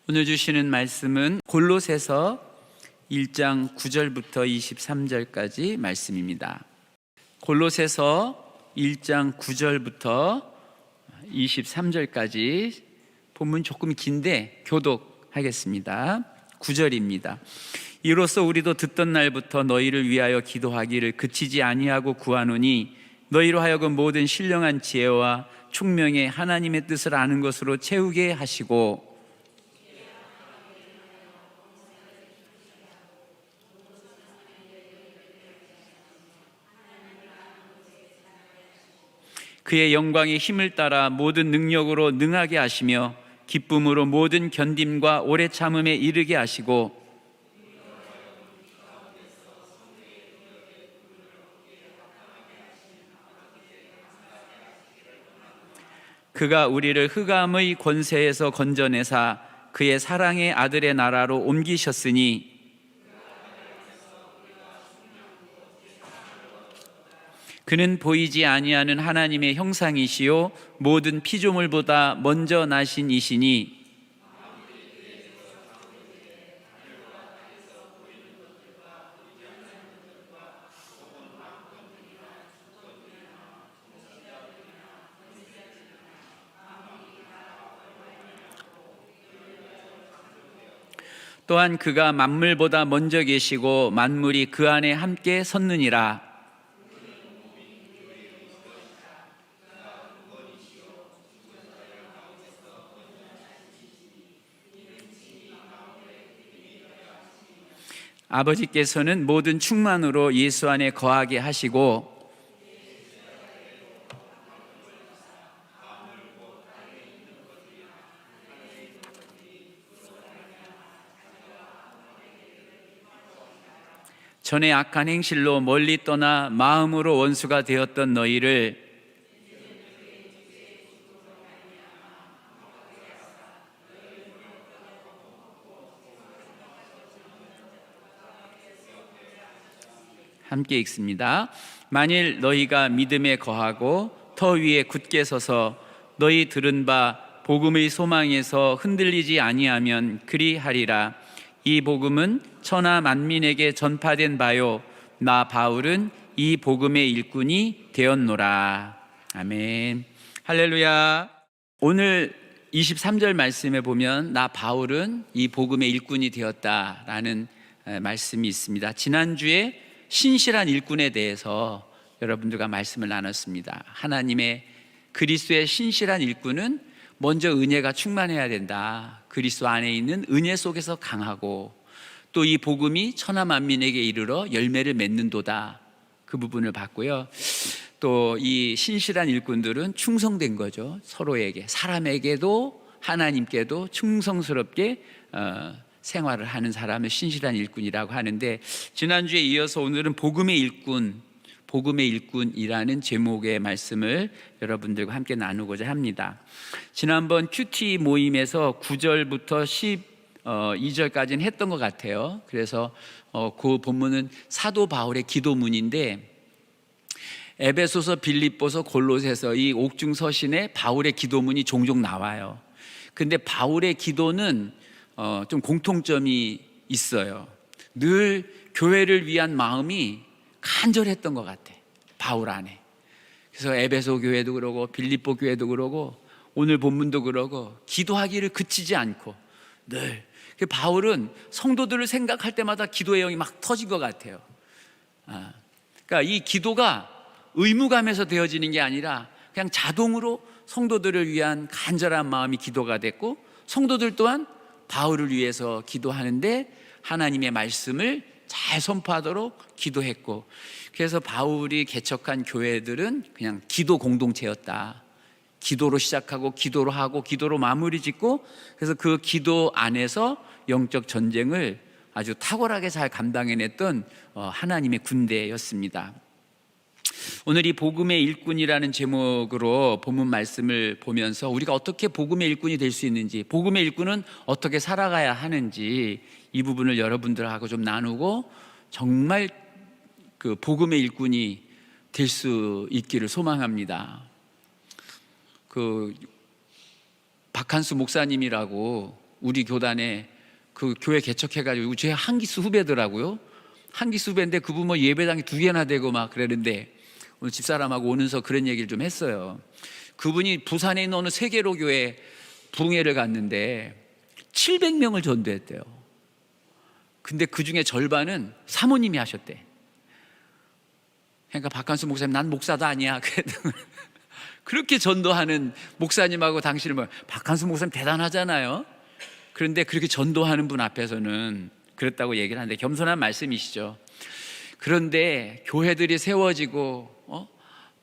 오늘 주시는 말씀은 골로새서 1장 9절부터 23절까지 말씀입니다. 골로새서 1장 9절부터 23절까지 본문 조금 긴데 교독하겠습니다. 9절입니다. 이로써 우리도 듣던 날부터 너희를 위하여 기도하기를 그치지 아니하고 구하노니 너희로 하여금 모든 신령한 지혜와 총명의 하나님의 뜻을 아는 것으로 채우게 하시고 그의 영광의 힘을 따라 모든 능력으로 능하게 하시며 기쁨으로 모든 견딤과 오래 참음에 이르게 하시고 그가 우리를 흑암의 권세에서 건져내사 그의 사랑의 아들의 나라로 옮기셨으니 그는 보이지 아니하는 하나님의 형상이시요 모든 피조물보다 먼저 나신 이시니 또한 그가 만물보다 먼저 계시고 만물이 그 안에 함께 섰느니라. 아버지께서는 모든 충만으로 예수 안에 거하게 하시고 전에 악한 행실로 멀리 떠나 마음으로 원수가 되었던 너희를 함께 읽습니다. 만일 너희가 믿음에 거하고 터 위에 굳게 서서 너희 들은 바 복음의 소망에서 흔들리지 아니하면 그리하리라. 이 복음은 천하 만민에게 전파된 바요 나 바울은 이 복음의 일꾼이 되었노라. 아멘. 할렐루야. 오늘 23절 말씀에 보면 나 바울은 이 복음의 일꾼이 되었다라는 말씀이 있습니다. 지난주에 신실한 일꾼에 대해서 여러분들과 말씀을 나눴습니다. 하나님의 그리스도의 신실한 일꾼은 먼저 은혜가 충만해야 된다. 그리스도 안에 있는 은혜 속에서 강하고 또 이 복음이 천하 만민에게 이르러 열매를 맺는도다. 그 부분을 봤고요. 또 이 신실한 일꾼들은 충성된 거죠. 서로에게, 사람에게도 하나님께도 충성스럽게 생활을 하는 사람을 신실한 일꾼이라고 하는데, 지난주에 이어서 오늘은 복음의 일꾼이라는 제목의 말씀을 여러분들과 함께 나누고자 합니다. 지난번 큐티 모임에서 9절부터 12절까지는 했던 것 같아요. 그래서 그 본문은 사도 바울의 기도문인데 에베소서, 빌립보서, 골로새서 이 옥중서신에 바울의 기도문이 종종 나와요. 근데 바울의 기도는 좀 공통점이 있어요. 늘 교회를 위한 마음이 간절했던 것 같아, 바울 안에. 그래서 에베소 교회도 그러고 빌립보 교회도 그러고 오늘 본문도 그러고 기도하기를 그치지 않고 늘. 바울은 성도들을 생각할 때마다 기도의 영이 막 터진 것 같아요. 그러니까 이 기도가 의무감에서 되어지는 게 아니라 그냥 자동으로 성도들을 위한 간절한 마음이 기도가 됐고, 성도들 또한 바울을 위해서 기도하는데 하나님의 말씀을 잘 선포하도록 기도했고, 그래서 바울이 개척한 교회들은 그냥 기도 공동체였다. 기도로 시작하고 기도로 하고 기도로 마무리 짓고, 그래서 그 기도 안에서 영적 전쟁을 아주 탁월하게 잘 감당해냈던 하나님의 군대였습니다. 오늘 이 복음의 일꾼이라는 제목으로 본문 말씀을 보면서 우리가 어떻게 복음의 일꾼이 될 수 있는지, 복음의 일꾼은 어떻게 살아가야 하는지 이 부분을 여러분들하고 좀 나누고 정말 그 복음의 일꾼이 될 수 있기를 소망합니다. 그 박한수 목사님이라고 우리 교단에 그 교회 개척해가지고 제 한기수 후배더라고요. 한기수 후배인데 그분 뭐 예배당이 2개나 되고 막 그러는데 오늘 집사람하고 오면서 그런 얘기를 좀 했어요. 그분이 부산에 있는 어느 세계로 교회 부흥회를 갔는데 700명을 전도했대요. 근데 그 중에 절반은 사모님이 하셨대. 그러니까 박한수 목사님, 난 목사도 아니야. 그렇게 전도하는 목사님하고 당신을 뭐, 박한수 목사님 대단하잖아요. 그런데 그렇게 전도하는 분 앞에서는 그랬다고 얘기를 하는데 겸손한 말씀이시죠. 그런데 교회들이 세워지고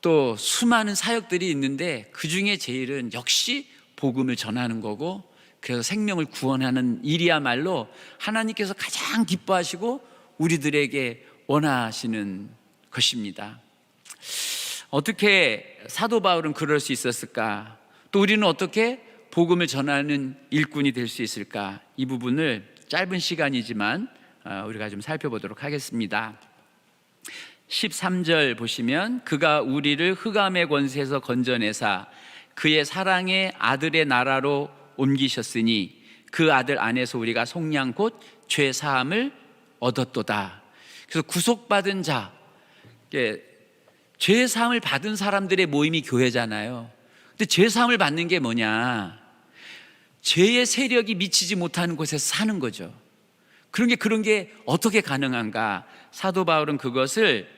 또 수많은 사역들이 있는데 그 중에 제일은 역시 복음을 전하는 거고, 그래서 생명을 구원하는 일이야말로 하나님께서 가장 기뻐하시고 우리들에게 원하시는 것입니다. 어떻게 사도 바울은 그럴 수 있었을까? 또 우리는 어떻게 복음을 전하는 일꾼이 될 수 있을까? 이 부분을 짧은 시간이지만 우리가 좀 살펴보도록 하겠습니다. 13절 보시면 그가 우리를 흑암의 권세에서 건져내사 그의 사랑의 아들의 나라로 옮기셨으니 그 아들 안에서 우리가 속량 곧 죄 사함을 얻었도다. 그래서 구속받은 자, 죄 사함을 받은 사람들의 모임이 교회잖아요. 근데 죄 사함을 받는 게 뭐냐? 죄의 세력이 미치지 못하는 곳에서 사는 거죠. 그런 게 어떻게 가능한가? 사도 바울은 그것을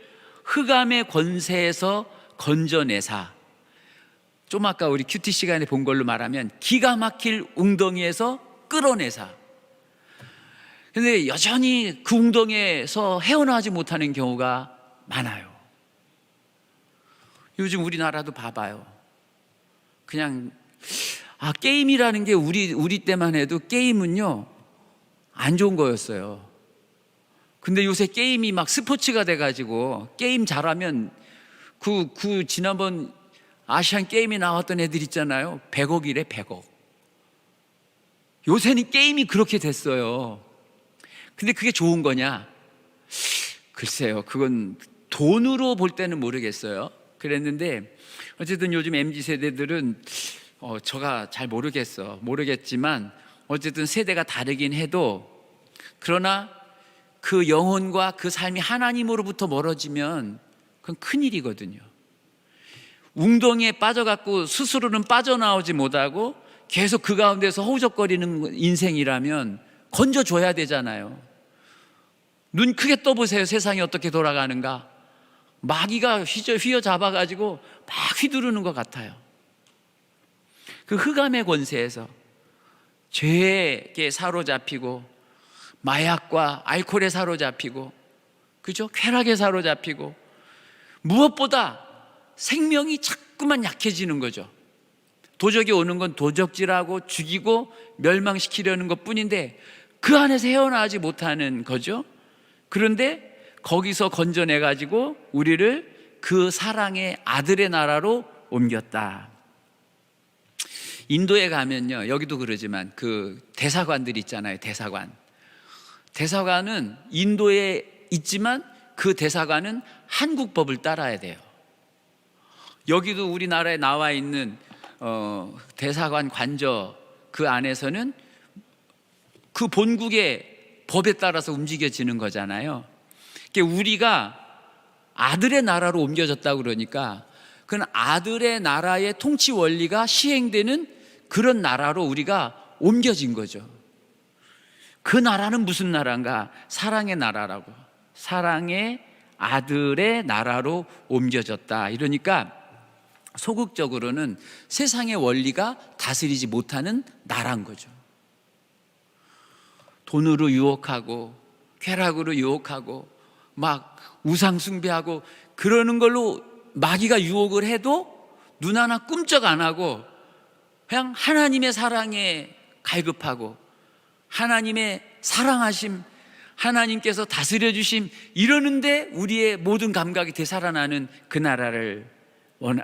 흑암의 권세에서 건져내사, 좀 아까 우리 큐티 시간에 본 걸로 말하면 기가 막힐 웅덩이에서 끌어내사. 근데 여전히 그 웅덩이에서 헤어나지 못하는 경우가 많아요. 요즘 우리나라도 봐봐요. 그냥 게임이라는 게 우리 때만 해도 게임은요 안 좋은 거였어요. 근데 요새 게임이 막 스포츠가 돼가지고 게임 잘하면 그 지난번 아시안 게임에 나왔던 애들 있잖아요. 100억이래 100억. 요새는 게임이 그렇게 됐어요. 근데 그게 좋은 거냐? 글쎄요, 그건 돈으로 볼 때는 모르겠어요. 그랬는데 어쨌든 요즘 MZ세대들은 저가 잘 모르겠지만 어쨌든 세대가 다르긴 해도, 그러나 그 영혼과 그 삶이 하나님으로부터 멀어지면 그건 큰일이거든요. 웅덩이에 빠져갖고 스스로는 빠져나오지 못하고 계속 그 가운데서 허우적거리는 인생이라면 건져줘야 되잖아요. 눈 크게 떠보세요. 세상이 어떻게 돌아가는가. 마귀가 휘어잡아가지고 막 휘두르는 것 같아요. 그 흑암의 권세에서 죄에 사로잡히고 마약과 알코올에 사로잡히고, 그죠? 쾌락에 사로잡히고, 무엇보다 생명이 자꾸만 약해지는 거죠. 도적이 오는 건 도적질하고 죽이고 멸망시키려는 것 뿐인데 그 안에서 헤어나지 못하는 거죠. 그런데 거기서 건져내가지고 우리를 그 사랑의 아들의 나라로 옮겼다. 인도에 가면요, 여기도 그러지만 그 대사관들 있잖아요. 대사관은 인도에 있지만 그 대사관은 한국 법을 따라야 돼요. 여기도 우리나라에 나와 있는 대사관 관저 그 안에서는 그 본국의 법에 따라서 움직여지는 거잖아요. 우리가 아들의 나라로 옮겨졌다고 그러니까 그건 아들의 나라의 통치 원리가 시행되는 그런 나라로 우리가 옮겨진 거죠. 그 나라는 무슨 나라인가? 사랑의 나라라고. 사랑의 아들의 나라로 옮겨졌다. 이러니까 소극적으로는 세상의 원리가 다스리지 못하는 나라인 거죠. 돈으로 유혹하고 쾌락으로 유혹하고 막 우상 숭배하고 그러는 걸로 마귀가 유혹을 해도 눈 하나 꿈쩍 안 하고 그냥 하나님의 사랑에 갈급하고 하나님의 사랑하심, 하나님께서 다스려 주심 이러는데 우리의 모든 감각이 되살아나는 그 나라를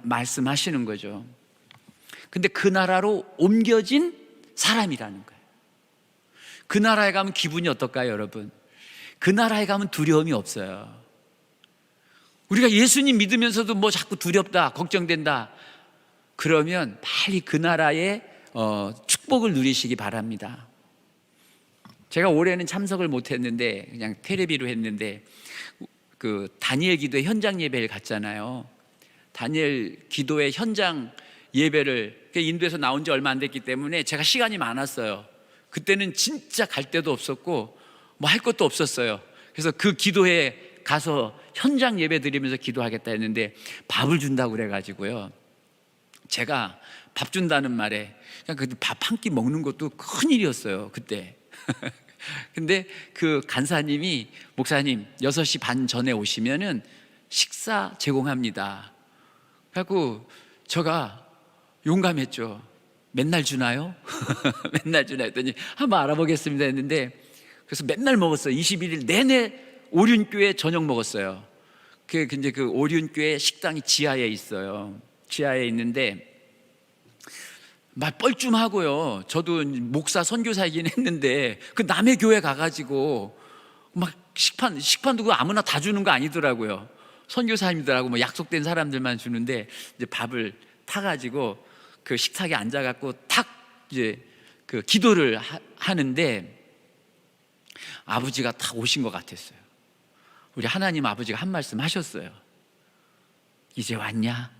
말씀하시는 거죠. 근데 그 나라로 옮겨진 사람이라는 거예요. 그 나라에 가면 기분이 어떨까요, 여러분? 그 나라에 가면 두려움이 없어요. 우리가 예수님 믿으면서도 뭐 자꾸 두렵다, 걱정된다, 그러면 빨리 그 나라의 축복을 누리시기 바랍니다. 제가 올해는 참석을 못했는데 그냥 테레비로 했는데 그 다니엘 기도의 현장 예배를 갔잖아요. 다니엘 기도의 현장 예배를 인도에서 나온 지 얼마 안 됐기 때문에 제가 시간이 많았어요. 그때는 진짜 갈 데도 없었고 뭐 할 것도 없었어요. 그래서 그 기도회에 가서 현장 예배 드리면서 기도하겠다 했는데 밥을 준다고 그래가지고요, 제가 밥 준다는 말에 그냥 그 밥 한 끼 먹는 것도 큰일이었어요 그때. 근데 그 간사님이 목사님 6시 반 전에 오시면은 식사 제공합니다. 그래갖고 제가 용감했죠. 맨날 주나요? 맨날 주나 했더니 한번 알아보겠습니다 했는데, 그래서 맨날 먹었어요. 21일 내내 오륜교회 저녁 먹었어요. 근데 그 오륜교회 식당이 지하에 있어요. 지하에 있는데 막 뻘쭘하고요. 저도 목사 선교사이긴 했는데 그 남의 교회 가가지고 막 식판도 그 아무나 다 주는 거 아니더라고요. 선교사님들하고 뭐 약속된 사람들만 주는데 이제 밥을 타가지고 그 식탁에 앉아갖고 탁 이제 그 기도를 하는데 아버지가 탁 오신 것 같았어요. 우리 하나님 아버지가 한 말씀 하셨어요. 이제 왔냐?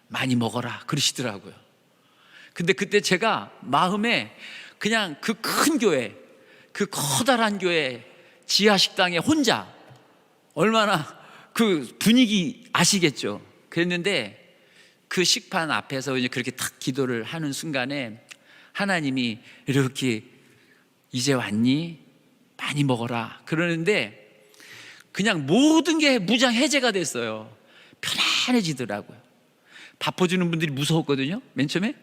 많이 먹어라 그러시더라고요. 근데 그때 제가 마음에 그냥 그 큰 교회, 그 커다란 교회 지하 식당에 혼자, 얼마나 그 분위기 아시겠죠? 그랬는데 그 식판 앞에서 이제 그렇게 탁 기도를 하는 순간에 하나님이 이렇게 이제 왔니? 많이 먹어라 그러는데 그냥 모든 게 무장 해제가 됐어요. 편안해지더라고요. 밥퍼주는 분들이 무서웠거든요, 맨 처음에.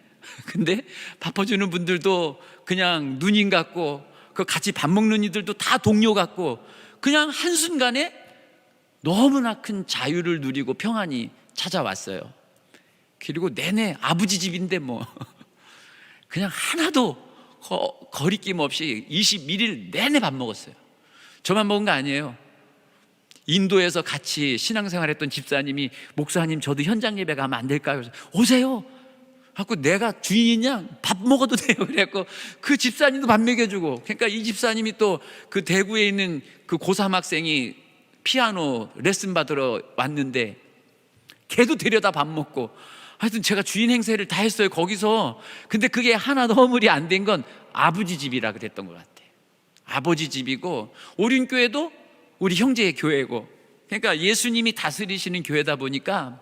근데 밥퍼주는 분들도 그냥 누님 같고 그 같이 밥 먹는 이들도 다 동료 같고 그냥 한순간에 너무나 큰 자유를 누리고 평안이 찾아왔어요. 그리고 내내 아버지 집인데 뭐 그냥 하나도 거리낌 없이 21일 내내 밥 먹었어요. 저만 먹은 거 아니에요. 인도에서 같이 신앙생활했던 집사님이 목사님 저도 현장 예배 가면 안 될까요? 그래서 오세요. 하고 내가 주인이냐? 밥 먹어도 돼요. 그래갖고 그 집사님도 밥 먹여주고. 그러니까 이 집사님이 또 그 대구에 있는 그 고3 학생이 피아노 레슨 받으러 왔는데 걔도 데려다 밥 먹고. 하여튼 제가 주인 행세를 다 했어요 거기서. 근데 그게 하나도 허물이 안 된 건 아버지 집이라 그랬던 것 같아요. 아버지 집이고 오륜교회도 우리 형제의 교회고, 그러니까 예수님이 다스리시는 교회다 보니까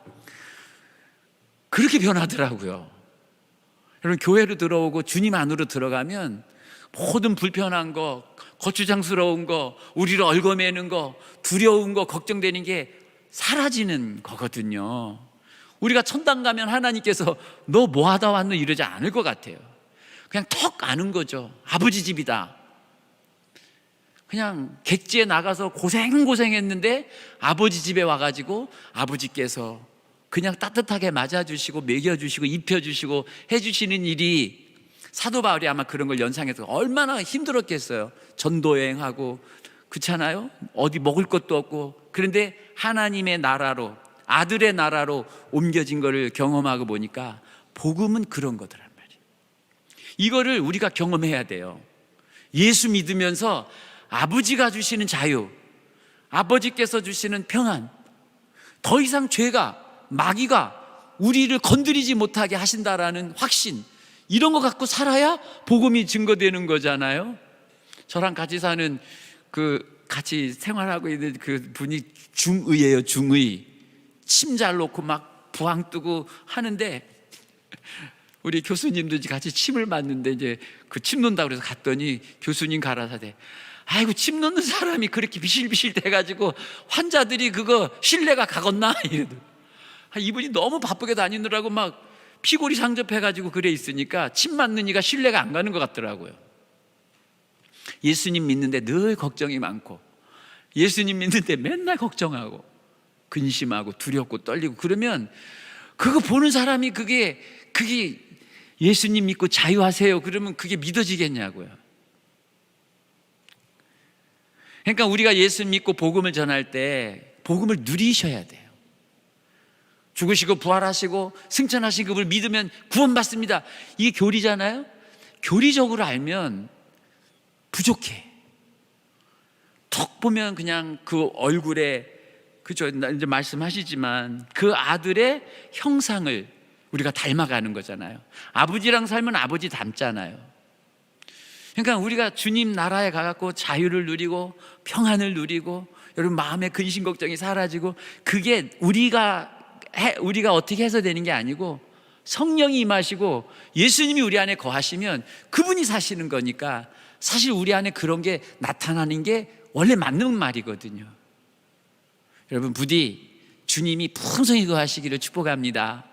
그렇게 변하더라고요. 여러분, 교회로 들어오고 주님 안으로 들어가면 모든 불편한 거, 거추장스러운 거, 우리를 얽어매는 거, 두려운 거, 걱정되는 게 사라지는 거거든요. 우리가 천당 가면 하나님께서 너 뭐 하다 왔노 이러지 않을 것 같아요. 그냥 턱 아는 거죠. 아버지 집이다. 그냥 객지에 나가서 고생했는데 아버지 집에 와가지고 아버지께서 그냥 따뜻하게 맞아주시고 먹여주시고 입혀주시고 해주시는 일이, 사도 바울이 아마 그런 걸 연상해서 얼마나 힘들었겠어요. 전도여행하고 그렇잖아요. 어디 먹을 것도 없고. 그런데 하나님의 나라로, 아들의 나라로 옮겨진 거를 경험하고 보니까 복음은 그런 거더란 말이에요. 이거를 우리가 경험해야 돼요. 예수 믿으면서 아버지가 주시는 자유, 아버지께서 주시는 평안, 더 이상 죄가, 마귀가 우리를 건드리지 못하게 하신다라는 확신, 이런 거 갖고 살아야 복음이 증거되는 거잖아요. 저랑 같이 사는 같이 생활하고 있는 그 분이 중의예요. 중의. 침 잘 놓고 막 부항 뜨고 하는데 우리 교수님도 같이 침을 맞는데 이제 그 침 놓는다고 그래서 갔더니 교수님 가라사대, 아이고 침 놓는 사람이 그렇게 비실비실 돼가지고 환자들이 그거 신뢰가 가겠나 이러더라고요. 이분이 너무 바쁘게 다니느라고 막 피골이 상접해가지고 그래 있으니까 침 맞는 이가 신뢰가 안 가는 것 같더라고요. 예수님 믿는데 늘 걱정이 많고, 예수님 믿는데 맨날 걱정하고 근심하고 두렵고 떨리고 그러면 그거 보는 사람이 그게 예수님 믿고 자유하세요 그러면 그게 믿어지겠냐고요. 그러니까 우리가 예수 믿고 복음을 전할 때 복음을 누리셔야 돼요. 죽으시고 부활하시고 승천하신 그분을 믿으면 구원받습니다. 이게 교리잖아요. 교리적으로 알면 부족해. 보면 그냥 그 얼굴에, 그죠? 이제 말씀하시지만 그 아들의 형상을 우리가 닮아가는 거잖아요. 아버지랑 살면 아버지 닮잖아요. 그러니까 우리가 주님 나라에 가갖고 자유를 누리고 평안을 누리고 여러분 마음의 근심 걱정이 사라지고, 그게 우리가 어떻게 해서 되는 게 아니고 성령이 임하시고 예수님이 우리 안에 거하시면 그분이 사시는 거니까, 사실 우리 안에 그런 게 나타나는 게 원래 맞는 말이거든요. 여러분, 부디 주님이 풍성히 거하시기를 축복합니다.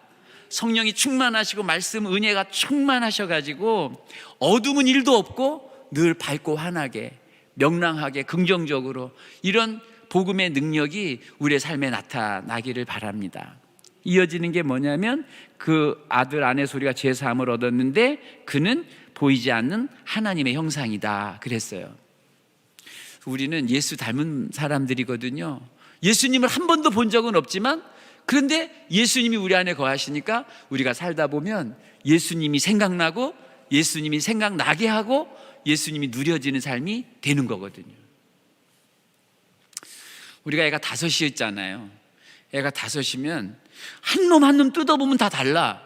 성령이 충만하시고 말씀 은혜가 충만하셔가지고 어둠은 일도 없고 늘 밝고 환하게 명랑하게 긍정적으로 이런 복음의 능력이 우리의 삶에 나타나기를 바랍니다. 이어지는 게 뭐냐면, 그 아들 아내 소리가 제사함을 얻었는데 그는 보이지 않는 하나님의 형상이다 그랬어요. 우리는 예수 닮은 사람들이거든요. 예수님을 한 번도 본 적은 없지만, 그런데 예수님이 우리 안에 거하시니까 우리가 살다 보면 예수님이 생각나고 예수님이 생각나게 하고 예수님이 누려지는 삶이 되는 거거든요. 우리가 애가 5이었잖아요. 애가 5이면 한 놈 한 놈 뜯어보면 다 달라.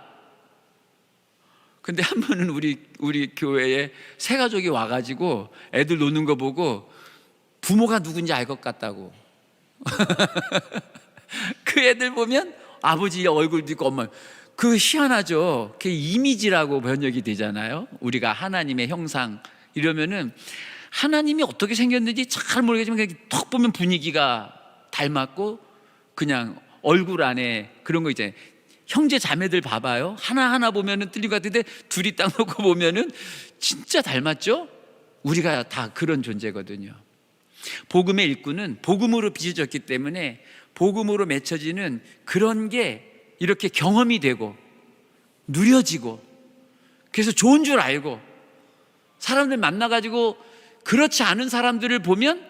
근데 한 번은 우리 교회에 새 가족이 와가지고 애들 노는 거 보고 부모가 누군지 알 것 같다고. 그 애들 보면 아버지 얼굴도 있고 엄마, 그 희한하죠. 그게 이미지라고 번역이 되잖아요. 우리가 하나님의 형상 이러면은 하나님이 어떻게 생겼는지 잘 모르겠지만 그냥 턱 보면 분위기가 닮았고, 그냥 얼굴 안에 그런 거 있잖아요. 형제 자매들 봐봐요. 하나하나 보면은 틀린 것 같은데 둘이 딱 놓고 보면은 진짜 닮았죠? 우리가 다 그런 존재거든요. 복음의 일꾼은 복음으로 빚어졌기 때문에 복음으로 맺혀지는 그런 게 이렇게 경험이 되고 누려지고, 그래서 좋은 줄 알고, 사람들 만나가지고 그렇지 않은 사람들을 보면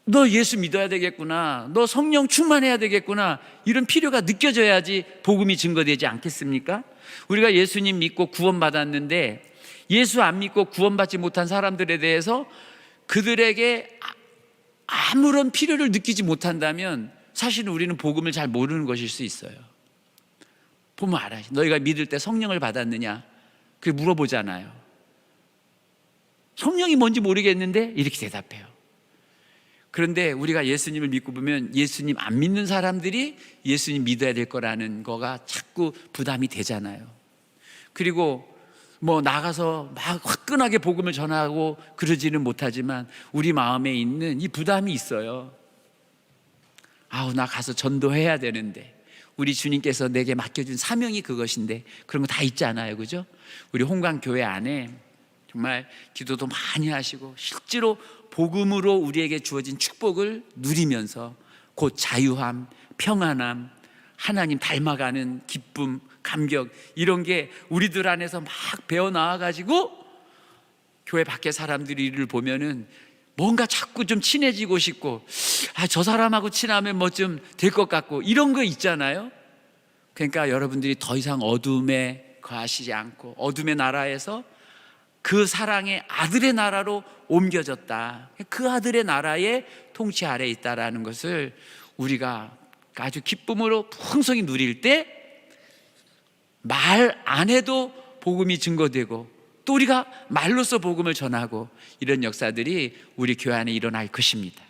너 예수 믿어야 되겠구나, 너 성령 충만해야 되겠구나, 이런 필요가 느껴져야지 복음이 증거되지 않겠습니까? 우리가 예수님 믿고 구원받았는데 예수 안 믿고 구원받지 못한 사람들에 대해서 그들에게 아무런 필요를 느끼지 못한다면 사실은 우리는 복음을 잘 모르는 것일 수 있어요. 보면 알아요. 너희가 믿을 때 성령을 받았느냐? 그렇게 물어보잖아요. 성령이 뭔지 모르겠는데 이렇게 대답해요. 그런데 우리가 예수님을 믿고 보면 예수님 안 믿는 사람들이 예수님 믿어야 될 거라는 거가 자꾸 부담이 되잖아요. 그리고 뭐 나가서 막 화끈하게 복음을 전하고 그러지는 못하지만 우리 마음에 있는 이 부담이 있어요. 아우, 나 가서 전도해야 되는데, 우리 주님께서 내게 맡겨준 사명이 그것인데, 그런 거 다 있잖아요. 그죠? 우리 홍강교회 안에 정말 기도도 많이 하시고 실제로 복음으로 우리에게 주어진 축복을 누리면서 곧 자유함, 평안함, 하나님 닮아가는 기쁨, 감격, 이런 게 우리들 안에서 막 배어나와가지고 교회 밖에 사람들을 보면은 뭔가 자꾸 좀 친해지고 싶고, 저 사람하고 친하면 뭐 좀 될 것 같고, 이런 거 있잖아요. 그러니까 여러분들이 더 이상 어둠에 거하시지 않고 어둠의 나라에서 그 사랑의 아들의 나라로 옮겨졌다. 그 아들의 나라의 통치 아래에 있다라는 것을 우리가 아주 기쁨으로 풍성히 누릴 때 말 안 해도 복음이 증거되고, 또 우리가 말로써 복음을 전하고, 이런 역사들이 우리 교회 안에 일어날 것입니다.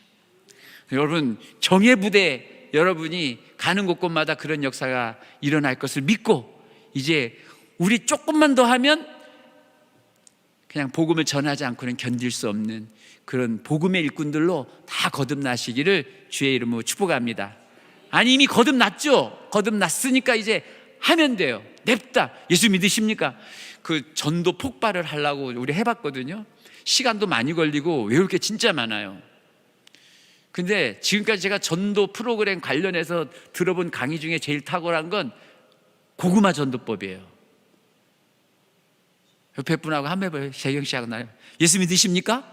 여러분, 정예 부대 여러분이 가는 곳곳마다 그런 역사가 일어날 것을 믿고, 이제 우리 조금만 더 하면 그냥 복음을 전하지 않고는 견딜 수 없는 그런 복음의 일꾼들로 다 거듭나시기를 주의 이름으로 축복합니다. 아니, 이미 거듭났죠? 거듭났으니까 이제 하면 돼요. 냅다. 예수 믿으십니까? 그 전도 폭발을 하려고 우리 해봤거든요. 시간도 많이 걸리고 외울 게 진짜 많아요. 근데 지금까지 제가 전도 프로그램 관련해서 들어본 강의 중에 제일 탁월한 건 고구마 전도법이에요. 옆에 분하고 한번 해봐요. 재경 씨하고 나요. 예수 믿으십니까?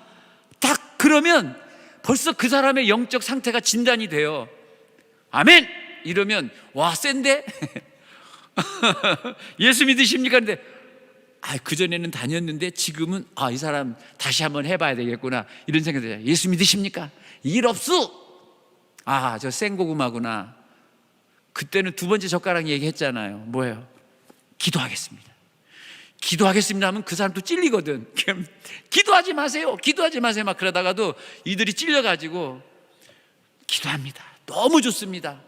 딱 그러면 벌써 그 사람의 영적 상태가 진단이 돼요. 아멘! 이러면 와, 센데? 예수 믿으십니까? 근데 그전에는 다녔는데 지금은 이 사람 다시 한번 해봐야 되겠구나 이런 생각이 들어요. 예수 믿으십니까? 일 없수. 저 생고구마구나. 그때는 두 번째 젓가락 얘기했잖아요. 뭐예요? 기도하겠습니다. 기도하겠습니다 하면 그 사람도 찔리거든. 기도하지 마세요. 기도하지 마세요. 막 그러다가도 이들이 찔려가지고 기도합니다. 너무 좋습니다.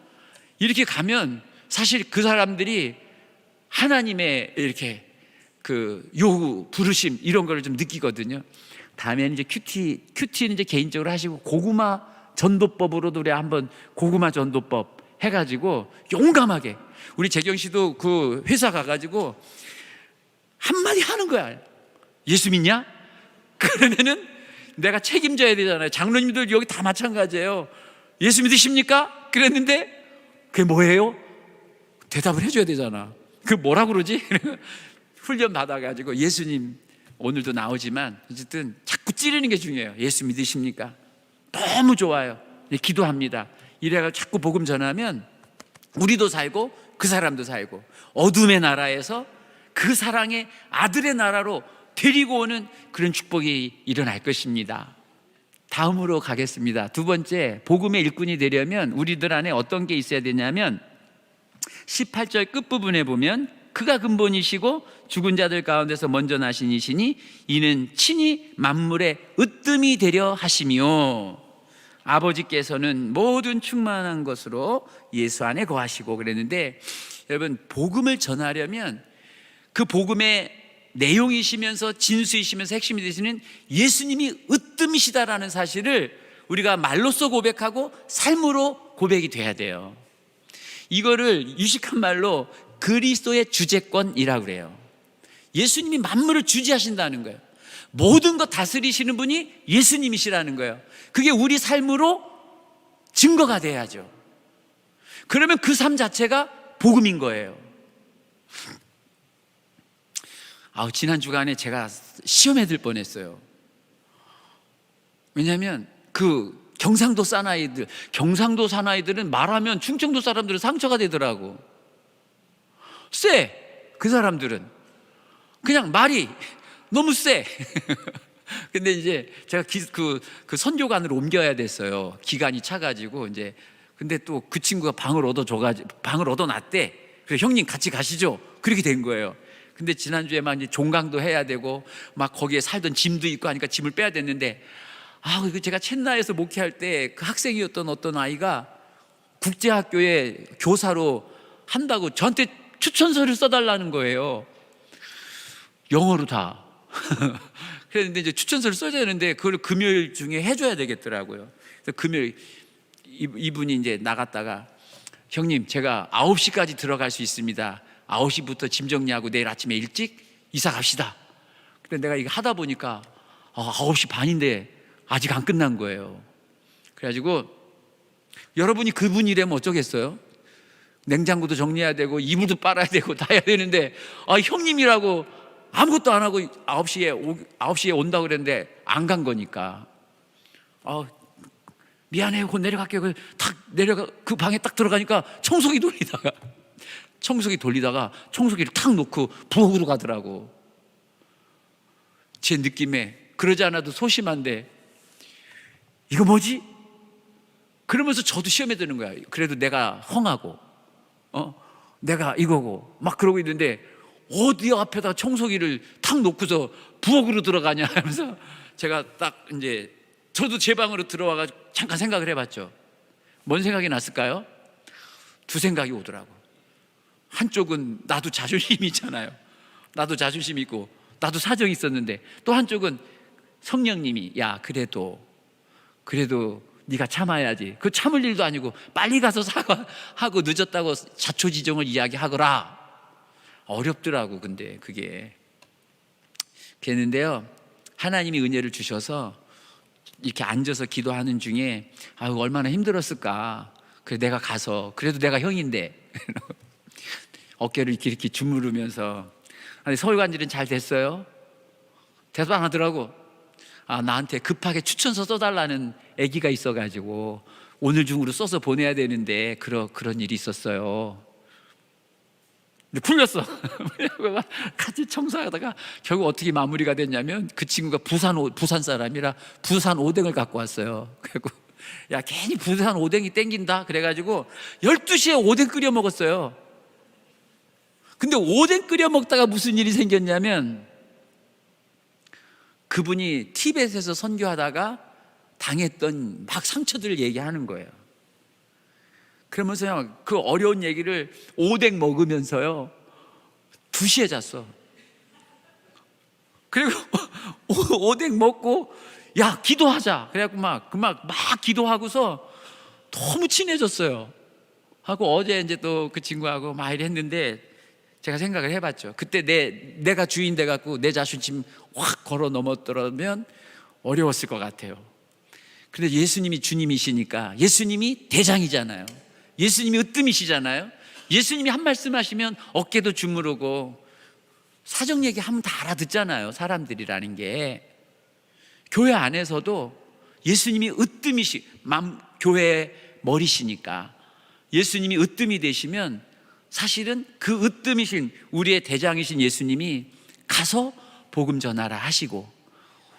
이렇게 가면 사실 그 사람들이 하나님의 이렇게 그 요구, 부르심 이런 걸 좀 느끼거든요. 다음에는 이제 큐티는 이제 개인적으로 하시고 고구마 전도법으로도 우리 한번 고구마 전도법 해가지고 용감하게 우리 재경 씨도 그 회사 가가지고 한마디 하는 거야. 예수 믿냐? 그러면은 내가 책임져야 되잖아요. 장로님들 여기 다 마찬가지예요. 예수 믿으십니까? 그랬는데 그게 뭐예요? 대답을 해줘야 되잖아. 그 뭐라 그러지? 훈련 받아가지고 예수님 오늘도 나오지만 어쨌든 자꾸 찌르는 게 중요해요. 예수 믿으십니까? 너무 좋아요. 기도합니다. 이래가 자꾸 복음 전하면 우리도 살고 그 사람도 살고 어둠의 나라에서 그 사랑의 아들의 나라로 데리고 오는 그런 축복이 일어날 것입니다. 다음으로 가겠습니다. 두 번째, 복음의 일꾼이 되려면 우리들 안에 어떤 게 있어야 되냐면 18절 끝부분에 보면 그가 근본이시고 죽은 자들 가운데서 먼저 나신 이시니 이는 친히 만물의 으뜸이 되려 하시며 아버지께서는 모든 충만한 것으로 예수 안에 거하시고 그랬는데, 여러분 복음을 전하려면 그 복음의 내용이시면서 진수이시면서 핵심이 되시는 예수님이 으뜸이시다라는 사실을 우리가 말로써 고백하고 삶으로 고백이 돼야 돼요. 이거를 유식한 말로 그리스도의 주재권이라고 그래요. 예수님이 만물을 주재하신다는 거예요. 모든 것 다스리시는 분이 예수님이시라는 거예요. 그게 우리 삶으로 증거가 돼야죠. 그러면 그 삶 자체가 복음인 거예요. 지난 주간에 제가 시험에 들 뻔했어요. 왜냐하면 그 경상도 사나이들은 말하면 충청도 사람들은 상처가 되더라고. 그 사람들은 그냥 말이 너무 세. 근데 이제 제가 그 선교관으로 옮겨야 됐어요. 기간이 차가지고 이제. 근데 또 그 친구가 방을 얻어놨대. 그래서 형님 같이 가시죠. 그렇게 된 거예요. 근데 지난주에 막 이제 종강도 해야 되고 막 거기에 살던 짐도 있고 하니까 짐을 빼야 됐는데, 이거 제가 첸나에서 목회할 때 그 학생이었던 어떤 아이가 국제학교에 교사로 한다고 저한테 추천서를 써달라는 거예요. 영어로 다. 그랬는데 이제 추천서를 써야 되는데 그걸 금요일 중에 해줘야 되겠더라고요. 그래서 금요일 이분이 이제 나갔다가 형님 제가 9시까지 들어갈 수 있습니다. 9시부터 짐 정리하고 내일 아침에 일찍 이사 갑시다. 근데 내가 이거 하다 보니까 9시 반인데 아직 안 끝난 거예요. 그래가지고 여러분이 그분 이라면 어쩌겠어요? 냉장고도 정리해야 되고 이불도 빨아야 되고 다 해야 되는데 형님이라고 아무것도 안 하고 9시에 온다고 그랬는데 안 간 거니까 미안해요. 곧 내려갈게요. 탁 내려가 그 방에 딱 들어가니까 청소기 돌리다가 청소기를 탁 놓고 부엌으로 가더라고. 제 느낌에 그러지 않아도 소심한데 이거 뭐지? 그러면서 저도 시험에 드는 거야. 그래도 내가 헝하고 내가 이거고 막 그러고 있는데 어디 앞에다 청소기를 탁 놓고서 부엌으로 들어가냐 하면서 제가 딱 이제 저도 제 방으로 들어와가지고 잠깐 생각을 해봤죠. 뭔 생각이 났을까요? 두 생각이 오더라고. 한쪽은 나도 자존심이 있잖아요. 나도 자존심 있고 나도 사정이 있었는데, 또 한쪽은 성령님이 야 그래도 네가 참아야지. 그 참을 일도 아니고 빨리 가서 사과하고 늦었다고 자초지종을 이야기하거라. 어렵더라고. 근데 그게 그랬는데요, 하나님이 은혜를 주셔서 이렇게 앉아서 기도하는 중에 얼마나 힘들었을까. 그래 내가 가서 그래도 내가 형인데 어깨를 이렇게 주무르면서 서울관질은 잘 됐어요? 대답 안 하더라고. 나한테 급하게 추천서 써달라는 애기가 있어가지고 오늘 중으로 써서 보내야 되는데 그런 일이 있었어요. 근데 풀렸어. 같이 청소하다가 결국 어떻게 마무리가 됐냐면 그 친구가 부산 사람이라 부산 오뎅을 갖고 왔어요. 그리고 야, 괜히 부산 오뎅이 땡긴다 그래가지고 12시에 오뎅 끓여 먹었어요. 근데 오뎅 끓여 먹다가 무슨 일이 생겼냐면 그분이 티벳에서 선교하다가 당했던 막 상처들을 얘기하는 거예요. 그러면서요, 그 어려운 얘기를 오뎅 먹으면서요 2시에 잤어. 그리고 오뎅 먹고 야, 기도하자 그래갖고 막 기도하고서 너무 친해졌어요. 하고 어제 이제 또 그 친구하고 막 이랬는데 제가 생각을 해봤죠. 그때 내가 주인 돼갖고 내 자존심 확 걸어 넘었더라면 어려웠을 것 같아요. 근데 예수님이 주님이시니까, 예수님이 대장이잖아요. 예수님이 으뜸이시잖아요. 예수님이 한 말씀 하시면 어깨도 주무르고 사정 얘기하면 다 알아듣잖아요, 사람들이라는 게. 교회 안에서도 예수님이 교회의 머리시니까 예수님이 으뜸이 되시면 사실은 그 으뜸이신 우리의 대장이신 예수님이 가서 복음 전하라 하시고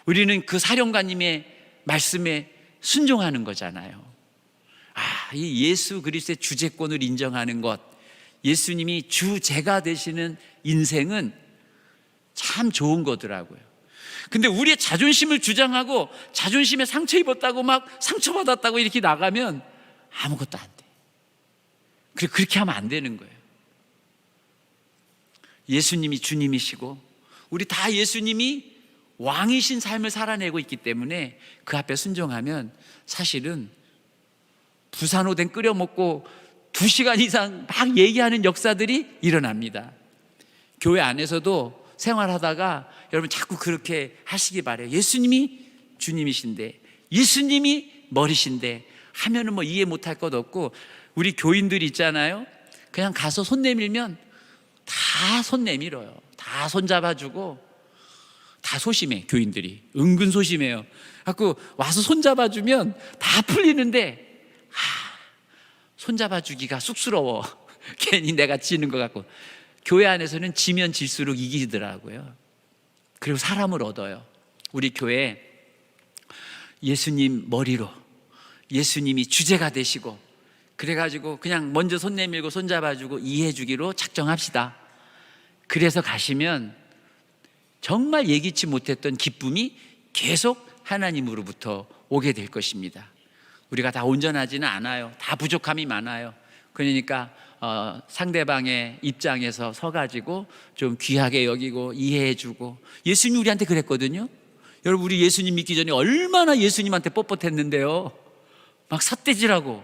우리는 그 사령관님의 말씀에 순종하는 거잖아요. 이 예수 그리스도의 주재권을 인정하는 것, 예수님이 주제가 되시는 인생은 참 좋은 거더라고요. 근데 우리의 자존심을 주장하고 자존심에 상처 입었다고 막 상처받았다고 이렇게 나가면 아무것도 안 돼. 그렇게 하면 안 되는 거예요. 예수님이 주님이시고 우리 다 예수님이 왕이신 삶을 살아내고 있기 때문에 그 앞에 순종하면 사실은 부산오뎅 끓여 먹고 2시간 이상 막 얘기하는 역사들이 일어납니다. 교회 안에서도 생활하다가 여러분 자꾸 그렇게 하시기 바래요. 예수님이 주님이신데, 예수님이 머리신데 하면은 뭐 이해 못할 것 없고, 우리 교인들이 있잖아요. 그냥 가서 손 내밀면 다 손 내밀어요. 다 손 잡아주고 다 소심해. 교인들이 은근 소심해요. 갖고 와서 손 잡아주면 다 풀리는데 손 잡아주기가 쑥스러워. 괜히 내가 지는 것 같고. 교회 안에서는 지면 질수록 이기더라고요. 그리고 사람을 얻어요. 우리 교회 예수님 머리로 예수님이 주제가 되시고, 그래가지고 그냥 먼저 손 내밀고 손 잡아주고 이해해주기로 작정합시다. 그래서 가시면 정말 예기치 못했던 기쁨이 계속 하나님으로부터 오게 될 것입니다. 우리가 다 온전하지는 않아요. 다 부족함이 많아요. 그러니까 상대방의 입장에서 서가지고 좀 귀하게 여기고 이해해주고. 예수님이 우리한테 그랬거든요. 여러분, 우리 예수님 믿기 전에 얼마나 예수님한테 뻣뻣했는데요. 막 삿대질하고.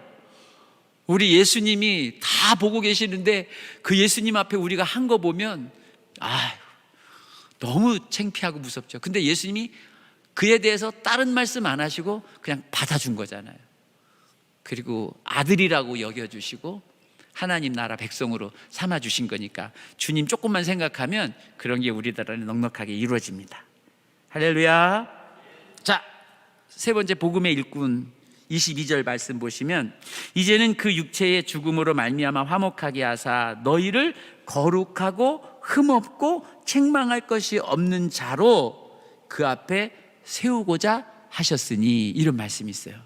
우리 예수님이 다 보고 계시는데 그 예수님 앞에 우리가 한 거 보면 너무 창피하고 무섭죠. 근데 예수님이 그에 대해서 다른 말씀 안 하시고 그냥 받아준 거잖아요. 그리고 아들이라고 여겨주시고 하나님 나라 백성으로 삼아주신 거니까 주님 조금만 생각하면 그런 게 우리나라는 넉넉하게 이루어집니다. 할렐루야. 자, 세 번째 복음의 일꾼 22절 말씀 보시면, 이제는 그 육체의 죽음으로 말미암아 화목하게 하사 너희를 거룩하고 흠없고 책망할 것이 없는 자로 그 앞에 세우고자 하셨으니, 이런 말씀이 있어요.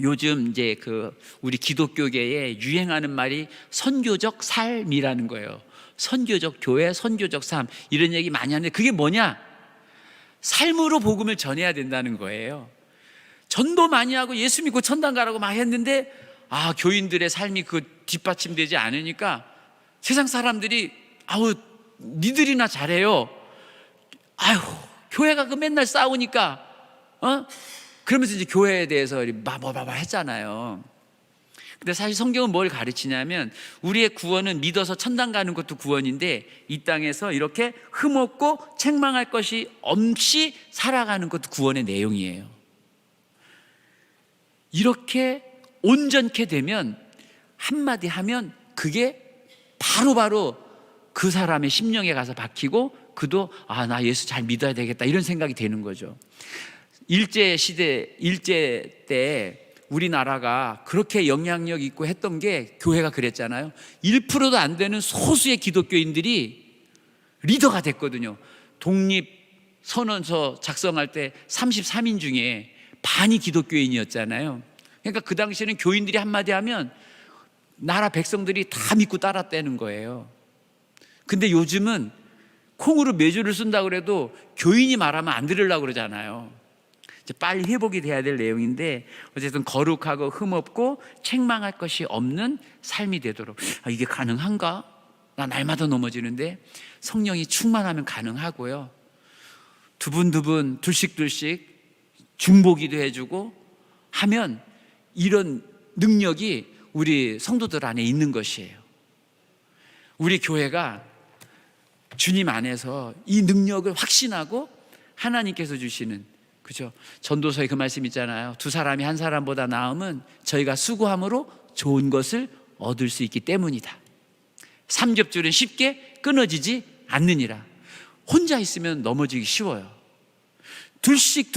요즘 이제 우리 기독교계에 유행하는 말이 선교적 삶이라는 거예요. 선교적 교회, 선교적 삶, 이런 얘기 많이 하는데 그게 뭐냐? 삶으로 복음을 전해야 된다는 거예요. 전도 많이 하고 예수 믿고 천당 가라고 막 했는데 교인들의 삶이 뒷받침되지 않으니까 세상 사람들이 니들이나 잘해요. 교회가 맨날 싸우니까 그러면서 이제 교회에 대해서 했잖아요. 근데 사실 성경은 뭘 가르치냐면 우리의 구원은 믿어서 천당 가는 것도 구원인데 이 땅에서 이렇게 흠없고 책망할 것이 없이 살아가는 것도 구원의 내용이에요. 이렇게 온전케 되면 한마디 하면 그게 바로바로 그 사람의 심령에 가서 박히고 그도 나 예수 잘 믿어야 되겠다 이런 생각이 되는 거죠. 일제 때 우리나라가 그렇게 영향력 있고 했던 게 교회가 그랬잖아요. 1%도 안 되는 소수의 기독교인들이 리더가 됐거든요. 독립선언서 작성할 때 33인 중에 반이 기독교인이었잖아요. 그러니까 그 당시에는 교인들이 한마디 하면 나라 백성들이 다 믿고 따랐다는 거예요. 근데 요즘은 콩으로 매주를 쓴다고 그래도 교인이 말하면 안 들으려고 그러잖아요. 이제 빨리 회복이 돼야 될 내용인데, 어쨌든 거룩하고 흠없고 책망할 것이 없는 삶이 되도록. 이게 가능한가? 나 날마다 넘어지는데. 성령이 충만하면 가능하고요. 두 분 둘씩 중보기도 해주고 하면 이런 능력이 우리 성도들 안에 있는 것이에요. 우리 교회가 주님 안에서 이 능력을 확신하고 하나님께서 주시는, 그죠? 전도서에 그 말씀 있잖아요. 두 사람이 한 사람보다 나음은 저희가 수고함으로 좋은 것을 얻을 수 있기 때문이다. 삼겹줄은 쉽게 끊어지지 않느니라. 혼자 있으면 넘어지기 쉬워요. 둘씩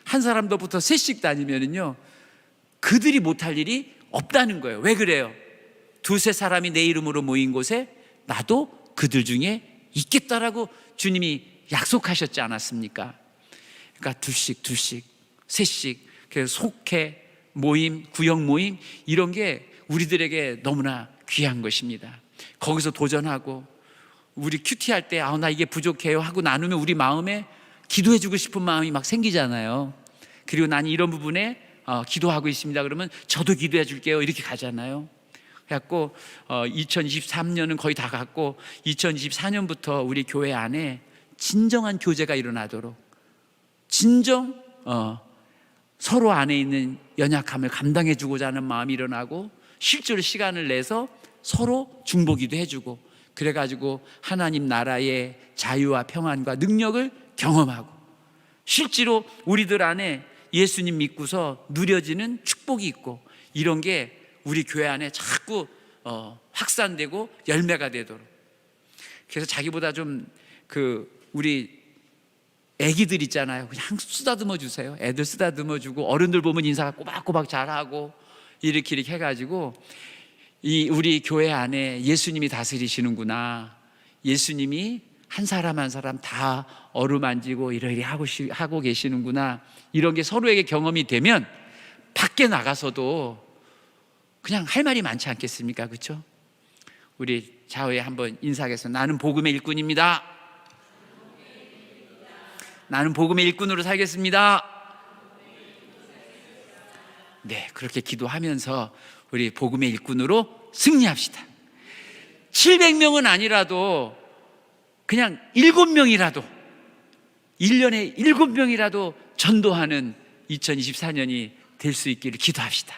한 사람도부터 셋씩 다니면은요, 그들이 못할 일이 없다는 거예요. 왜 그래요? 두세 사람이 내 이름으로 모인 곳에 나도 그들 중에 있겠다라고 주님이 약속하셨지 않았습니까? 그러니까 둘씩 셋씩, 그래서 속회 모임, 구역 모임, 이런 게 우리들에게 너무나 귀한 것입니다. 거기서 도전하고, 우리 큐티 할 때 나 이게 부족해요 하고 나누면 우리 마음에 기도해주고 싶은 마음이 막 생기잖아요. 그리고 난 이런 부분에 기도하고 있습니다 그러면 저도 기도해 줄게요 이렇게 가잖아요. 그래갖고 2023년은 거의 다 갔고 2024년부터 우리 교회 안에 진정한 교제가 일어나도록, 진정 서로 안에 있는 연약함을 감당해 주고자 하는 마음이 일어나고, 실제로 시간을 내서 서로 중보기도 해주고, 그래가지고 하나님 나라의 자유와 평안과 능력을 경험하고, 실제로 우리들 안에 예수님 믿고서 누려지는 축복이 있고, 이런 게 우리 교회 안에 자꾸 확산되고 열매가 되도록. 그래서 자기보다 좀 우리 애기들 있잖아요. 그냥 쓰다듬어 주세요. 애들 쓰다듬어 주고, 어른들 보면 인사 꼬박꼬박 잘하고, 이렇게 해가지고 우리 교회 안에 예수님이 다스리시는구나, 예수님이 한 사람 한 사람 다 어루만지고 이러이러 하고 계시는구나, 이런 게 서로에게 경험이 되면 밖에 나가서도 그냥 할 말이 많지 않겠습니까? 그렇죠? 우리 좌우에 한번 인사하겠습니다. 나는 복음의 일꾼입니다. 나는 복음의 일꾼으로 살겠습니다. 네, 그렇게 기도하면서 우리 복음의 일꾼으로 승리합시다. 700명은 아니라도 그냥 7명이라도, 1년에 7명이라도 전도하는 2024년이 될 수 있기를 기도합시다.